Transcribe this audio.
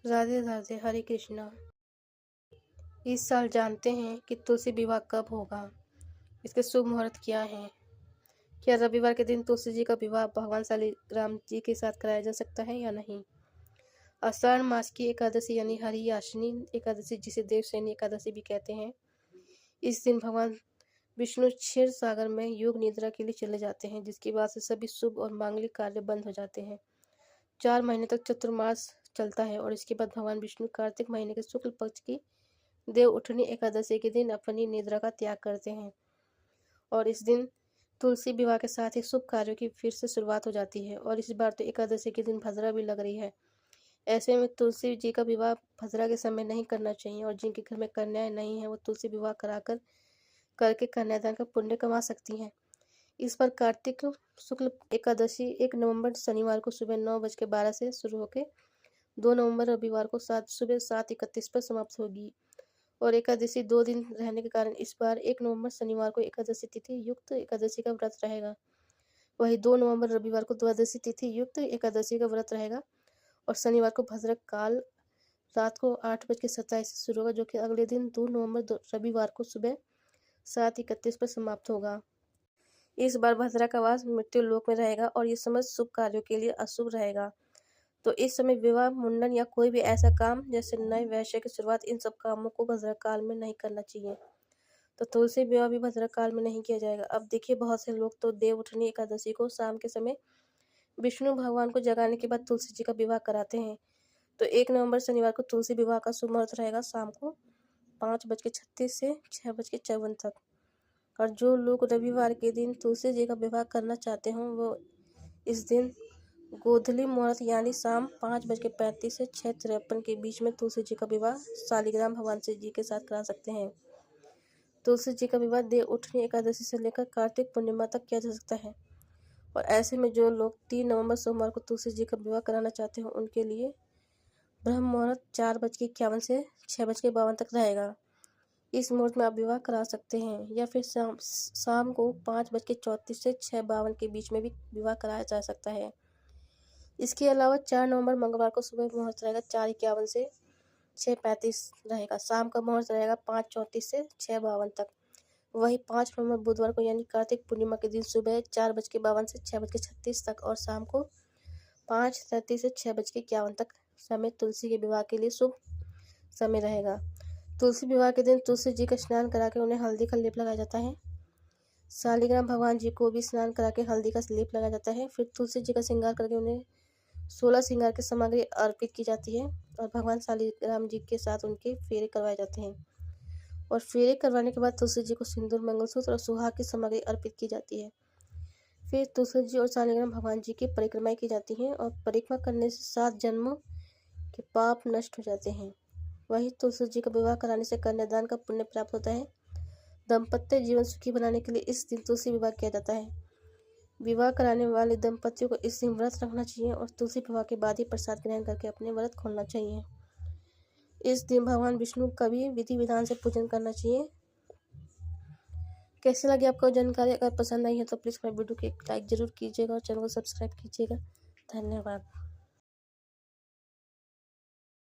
राधे राधे, हरे कृष्णा। इस साल जानते हैं कि तुलसी विवाह कब होगा, इसके शुभ मुहूर्त क्या है। क्या रविवार के दिन तुलसी जी का विवाह भगवान शालिग्राम जी के साथ कराया जा सकता है या नहीं। आषाढ़ मास की एकादशी यानी हरियाशनी एकादशी, जिसे देवशयनी एकादशी भी कहते हैं, इस दिन भगवान विष्णु क्षीर सागर में योग निद्रा के लिए चले जाते हैं, जिसके बाद से सभी शुभ और मांगलिक कार्य बंद हो जाते हैं। 4 महीने तक चतुर्मास चलता है और इसके बाद भगवान विष्णु कार्तिक महीने के शुक्ल पक्ष की देव उठनी एकादशी के दिन अपनी निद्रा का त्याग करते हैं और इस दिन तुलसी विवाह के साथ ही शुभ कार्यों की फिर से शुरुआत हो जाती है। और इस बार तो एकादशी के दिन भद्रा भी लग रही है। ऐसे में तुलसी जी का विवाह भद्रा के समय नहीं करना चाहिए और जिनके घर में कन्याएं नहीं हैं वो तुलसी विवाह कराकर करके कन्यादान का पुण्य कमा सकती हैं। इस पर कार्तिक शुक्ल एकादशी 1 नवंबर शनिवार को सुबह 9:12 से शुरू होकर 2 नवंबर रविवार को सुबह 7:31 पर समाप्त होगी और एकादशी 2 दिन रहने के कारण इस बार 1 नवंबर शनिवार को एकादशी तिथि युक्त एकादशी का व्रत रहेगा। वही 2 नवंबर रविवार को द्वादशी तिथि युक्त एकादशी का व्रत रहेगा और शनिवार को भद्रक काल रात को 8:27 से शुरू होगा, जो कि अगले दिन 2 नवंबर रविवार को सुबह 7:31 पर समाप्त होगा। इस बार भद्रा का वास मृत्यु लोक में रहेगा और ये समय शुभ कार्यों के लिए अशुभ रहेगा। तो इस समय विवाह, मुंडन या कोई भी ऐसा काम जैसे नए व्यवसाय की शुरुआत, इन सब कामों को भद्रा काल में नहीं करना चाहिए। तो तुलसी विवाह भी भद्रा काल में नहीं किया जाएगा। अब देखिए, बहुत से लोग तो देव उठनी एकादशी को शाम के समय विष्णु भगवान को जगाने के बाद तुलसी जी का विवाह कराते हैं। तो 1 नवंबर शनिवार को तुलसी विवाह का शुभ मुहूर्त रहेगा शाम को 5:36 से 6:54 तक। और जो लोग रविवार के दिन तुलसी जी का विवाह करना चाहते हों वो इस दिन गोधूली मुहूर्त यानी शाम 5:35 से 6:53 के बीच में तुलसी जी का विवाह शालिग्राम भगवान जी के साथ करा सकते हैं। तुलसी जी का विवाह देव उठनी एकादशी से लेकर कार्तिक पूर्णिमा तक किया जा सकता है। और ऐसे में जो लोग 3 नवंबर सोमवार को तुलसी जी का विवाह कराना चाहते हो उनके लिए ब्रह्म मुहूर्त 4:51 से 6:52 तक रहेगा। इस मुहूर्त में आप विवाह करा सकते हैं या फिर शाम को 5:34 से 6:52 के बीच में भी विवाह कराया जा सकता है। इसके अलावा 4 नवंबर मंगलवार को सुबह मुहूर्त रहेगा 4:51 से 6:35 रहेगा। शाम का मुहूर्त रहेगा 5:34 से 6:52 तक। वही 5 नवंबर बुधवार को यानी कार्तिक पूर्णिमा के दिन सुबह 4:52 से 6:36 तक और शाम को 5:33 से 6:51 तक समय तुलसी के विवाह के लिए शुभ समय रहेगा। तुलसी विवाह के दिन तुलसी जी का स्नान करा के उन्हें हल्दी का लेप लगाया जाता है। शालिग्राम भगवान जी को भी स्नान करा के हल्दी का लेप लगाया जाता है। फिर तुलसी जी का श्रृंगार करके उन्हें 16 श्रृंगार की सामग्री अर्पित की जाती है और भगवान शालिग्राम जी के साथ उनके फेरे करवाए जाते हैं। और फेरे करवाने के बाद तुलसी जी को सिंदूर, मंगलसूत्र और सुहाग की सामग्री अर्पित की जाती है। फिर तुलसी जी और शालिग्राम भगवान जी की परिक्रमाएं की जाती हैं और परिक्रमा करने से 7 जन्मों के पाप नष्ट हो जाते हैं। वही तुलसी जी का विवाह कराने से कन्यादान का पुण्य प्राप्त होता है। दाम्पत्य जीवन सुखी बनाने के लिए इस दिन तुलसी विवाह किया जाता है। विवाह कराने वाले दंपतियों को इस दिन व्रत रखना चाहिए और तुलसी विवाह के बाद ही प्रसाद ग्रहण करके अपने व्रत खोलना चाहिए। इस दिन भगवान विष्णु का भी विधि विधान से पूजन करना चाहिए। कैसे लगी आपको जानकारी? अगर पसंद आई है तो प्लीज़ हमारे वीडियो को एक लाइक जरूर कीजिएगा और चैनल को सब्सक्राइब कीजिएगा। धन्यवाद।